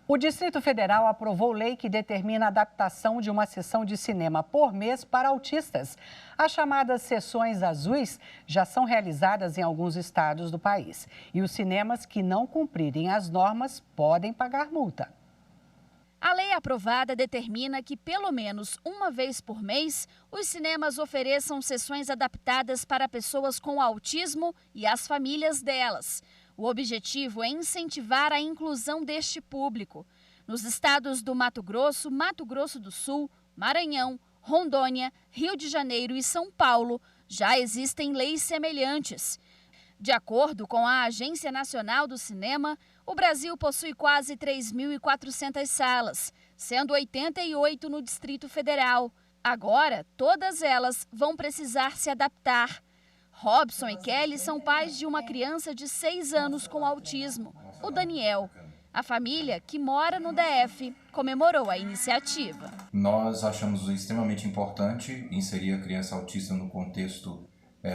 O Distrito Federal aprovou lei que determina a adaptação de uma sessão de cinema por mês para autistas. As chamadas sessões azuis já são realizadas em alguns estados do país. E os cinemas que não cumprirem as normas podem pagar multa. A lei aprovada determina que, pelo menos uma vez por mês, os cinemas ofereçam sessões adaptadas para pessoas com autismo e as famílias delas. O objetivo é incentivar a inclusão deste público. Nos estados do Mato Grosso do Sul, Maranhão, Rondônia, Rio de Janeiro e São Paulo, já existem leis semelhantes. De acordo com a Agência Nacional do Cinema, o Brasil possui quase 3.400 salas, sendo 88 no Distrito Federal. Agora, todas elas vão precisar se adaptar. Robson e Kelly são pais de uma criança de 6 anos com autismo, o Daniel. A família, que mora no DF, comemorou a iniciativa. Nós achamos extremamente importante inserir a criança autista no contexto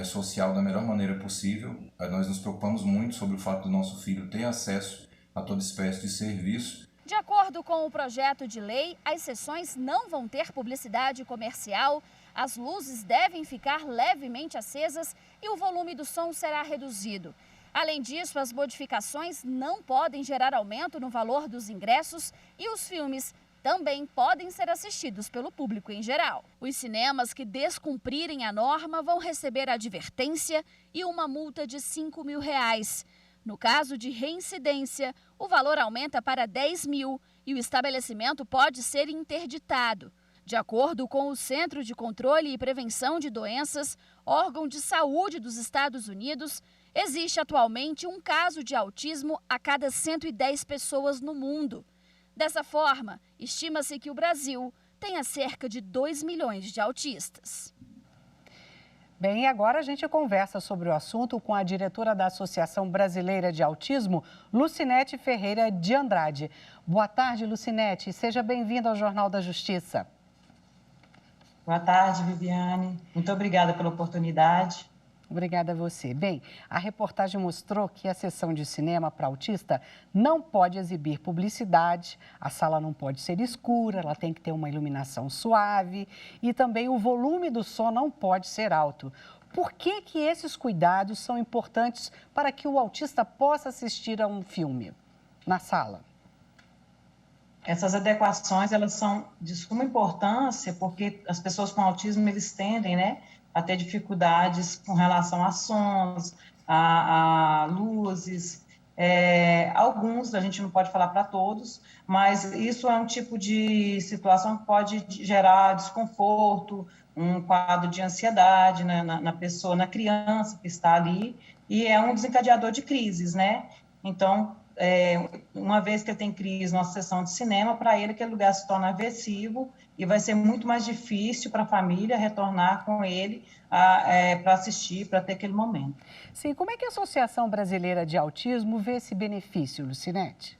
social da melhor maneira possível. Nós nos preocupamos muito sobre o fato do nosso filho ter acesso a toda espécie de serviço. De acordo com o projeto de lei, as sessões não vão ter publicidade comercial, as luzes devem ficar levemente acesas e o volume do som será reduzido. Além disso, as modificações não podem gerar aumento no valor dos ingressos e os filmes também podem ser assistidos pelo público em geral. Os cinemas que descumprirem a norma vão receber advertência e uma multa de R$5.000. No caso de reincidência, o valor aumenta para R$10.000 e o estabelecimento pode ser interditado. De acordo com o Centro de Controle e Prevenção de Doenças, órgão de saúde dos Estados Unidos, existe atualmente um caso de autismo a cada 110 pessoas no mundo. Dessa forma, estima-se que o Brasil tenha cerca de 2 milhões de autistas. Bem, agora a gente conversa sobre o assunto com a diretora da Associação Brasileira de Autismo, Lucinete Ferreira de Andrade. Boa tarde, Lucinete. Seja bem-vinda ao Jornal da Justiça. Boa tarde, Viviane. Muito obrigada pela oportunidade. Obrigada a você. Bem, a reportagem mostrou que a sessão de cinema para autista não pode exibir publicidade, a sala não pode ser escura, ela tem que ter uma iluminação suave e também o volume do som não pode ser alto. Por que esses cuidados são importantes para que o autista possa assistir a um filme na sala? Essas adequações, elas são de suma importância porque as pessoas com autismo, eles tendem, a ter dificuldades com relação a sons, a luzes, alguns, a gente não pode falar para todos, mas isso é um tipo de situação que pode gerar desconforto, um quadro de ansiedade na pessoa, na criança que está ali, e é um desencadeador de crises, Então, uma vez que ele tem crise numa sessão de cinema, para ele aquele lugar se torna aversivo e vai ser muito mais difícil para a família retornar com ele para assistir, para ter aquele momento. Sim, como é que a Associação Brasileira de Autismo vê esse benefício, Lucinete?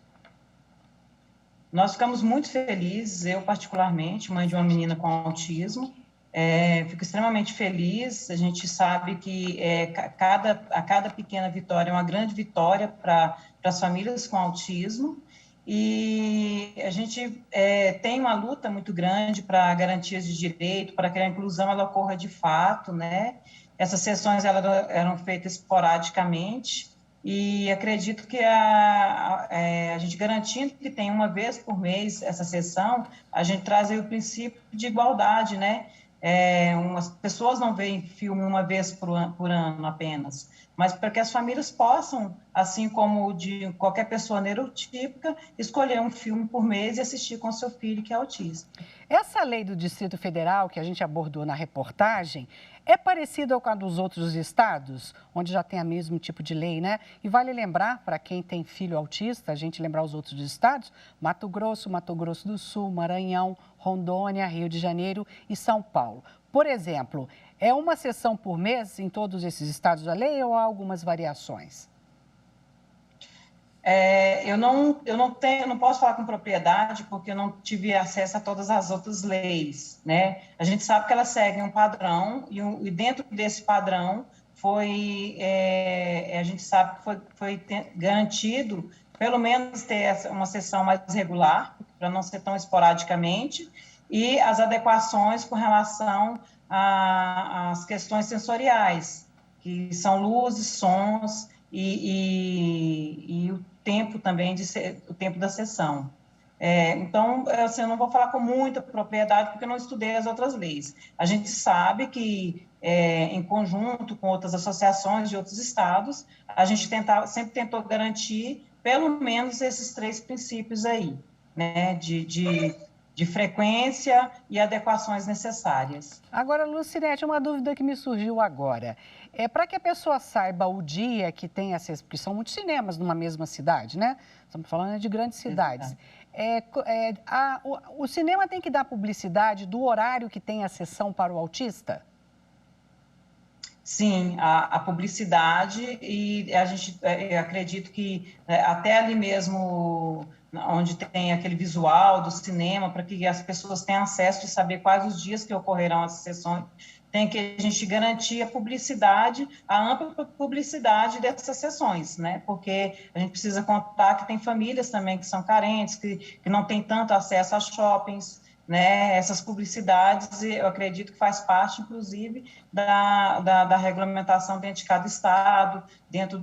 Nós ficamos muito felizes, eu particularmente, mãe de uma menina com autismo, fico extremamente feliz. A gente sabe que a cada pequena vitória é uma grande vitória para as famílias com autismo, e a gente tem uma luta muito grande para garantias de direito, para que a inclusão ela ocorra de fato, Essas sessões eram feitas esporadicamente, e acredito que a gente garantindo que tem uma vez por mês essa sessão, a gente traz aí o princípio de igualdade, As pessoas não veem filme uma vez por ano apenas, mas para que as famílias possam, assim como de qualquer pessoa neurotípica, escolher um filme por mês e assistir com seu filho que é autista. Essa lei do Distrito Federal, que a gente abordou na reportagem, é parecida com a dos outros estados, onde já tem o mesmo tipo de lei, E vale lembrar, para quem tem filho autista, a gente lembrar os outros estados, Mato Grosso do Sul, Maranhão, Rondônia, Rio de Janeiro e São Paulo. Por exemplo, é uma sessão por mês em todos esses estados da lei ou há algumas variações? Eu não posso falar com propriedade porque eu não tive acesso a todas as outras leis, A gente sabe que elas seguem um padrão e dentro desse padrão a gente sabe que foi garantido pelo menos ter uma sessão mais regular, para não ser tão esporadicamente, e as adequações com relação às questões sensoriais, que são luzes, sons e o tempo também, o tempo da sessão. Então, assim, eu não vou falar com muita propriedade, porque eu não estudei as outras leis. A gente sabe que, em conjunto com outras associações de outros estados, a gente sempre tentou garantir pelo menos esses 3 princípios aí, né, de frequência e adequações necessárias. Agora, Lucinete, uma dúvida que me surgiu agora. Para que a pessoa saiba o dia que tem acesso, porque são muitos cinemas numa mesma cidade, né? Estamos falando de grandes cidades. O cinema tem que dar publicidade do horário que tem a sessão para o autista? Sim, a publicidade, e a gente acredito que até ali mesmo onde tem aquele visual do cinema, para que as pessoas tenham acesso e saber quais os dias que ocorrerão as sessões, tem que a gente garantir a publicidade, a ampla publicidade dessas sessões, né? Porque a gente precisa contar que tem famílias também que são carentes, que não têm tanto acesso a shoppings, né? Essas publicidades, eu acredito que faz parte, inclusive, da regulamentação dentro de cada estado, dentro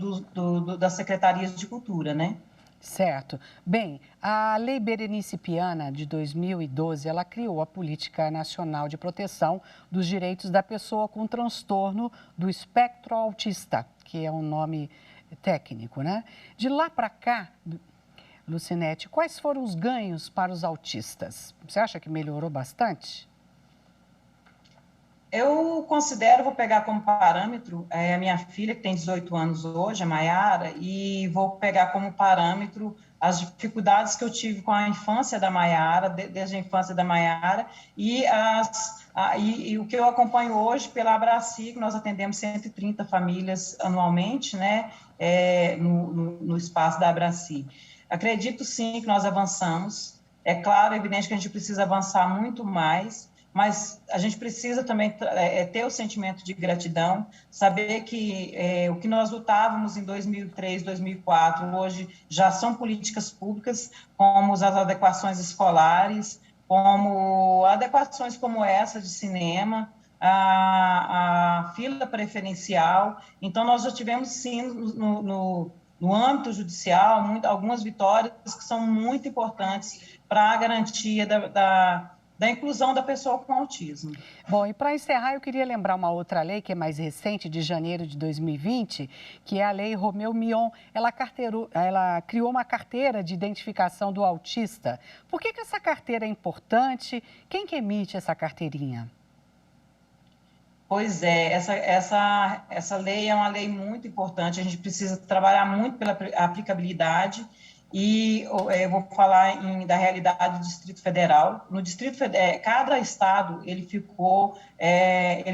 das secretarias de cultura, né? Certo. Bem, a Lei Berenice Piana, de 2012, ela criou a Política Nacional de Proteção dos Direitos da Pessoa com Transtorno do Espectro Autista, que é um nome técnico, né? De lá para cá, Lucinete, quais foram os ganhos para os autistas? Você acha que melhorou bastante? Eu considero, vou pegar como parâmetro, a minha filha, que tem 18 anos hoje, a Maiara, e vou pegar como parâmetro as dificuldades que eu tive com a infância da Maiara, desde a infância da Maiara, e o que eu acompanho hoje pela Abraci, que nós atendemos 130 famílias anualmente, né, no espaço da Abraci. Acredito, sim, que nós avançamos. É claro, é evidente que a gente precisa avançar muito mais, mas a gente precisa também ter o sentimento de gratidão, saber que o que nós lutávamos em 2003, 2004, hoje já são políticas públicas, como as adequações escolares, como adequações como essa de cinema, a fila preferencial. Então, nós já tivemos, sim, no âmbito judicial, algumas vitórias que são muito importantes para a garantia da inclusão da pessoa com autismo. Bom, e para encerrar, eu queria lembrar uma outra lei que é mais recente, de janeiro de 2020, que é a Lei Romeu Mion. Ela criou uma carteira de identificação do autista. Por que essa carteira é importante? Quem que emite essa carteirinha? Pois é, essa lei é uma lei muito importante, a gente precisa trabalhar muito pela aplicabilidade. E eu vou falar da realidade do Distrito Federal. No Distrito Federal, cada estado ele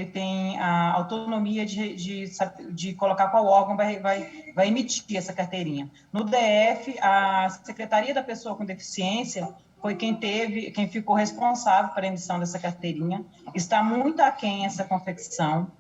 tem a autonomia de colocar qual órgão vai emitir essa carteirinha. No DF, a Secretaria da Pessoa com Deficiência foi quem ficou responsável para a emissão dessa carteirinha. Está muito aquém essa confecção.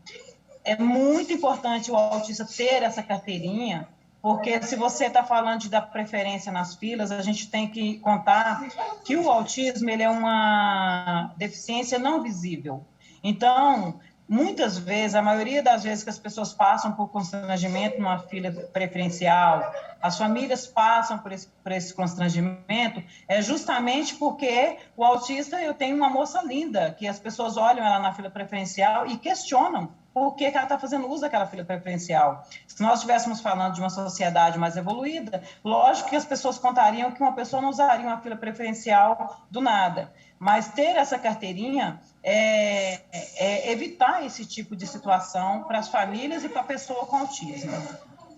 É muito importante o autista ter essa carteirinha, porque se você está falando de dar preferência nas filas, a gente tem que contar que o autismo ele é uma deficiência não visível. Então, muitas vezes, a maioria das vezes que as pessoas passam por constrangimento numa fila preferencial, as famílias passam por esse constrangimento, é justamente porque o autista, eu tenho uma moça linda, que as pessoas olham ela na fila preferencial e questionam por que ela está fazendo uso daquela fila preferencial. Se nós estivéssemos falando de uma sociedade mais evoluída, lógico que as pessoas contariam que uma pessoa não usaria uma fila preferencial do nada. Mas ter essa carteirinha é evitar esse tipo de situação para as famílias e para a pessoa com autismo.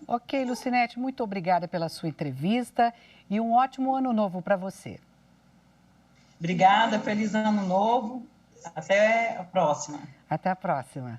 Ok, Lucinete, muito obrigada pela sua entrevista e um ótimo ano novo para você. Obrigada, feliz ano novo. Até a próxima. Até a próxima.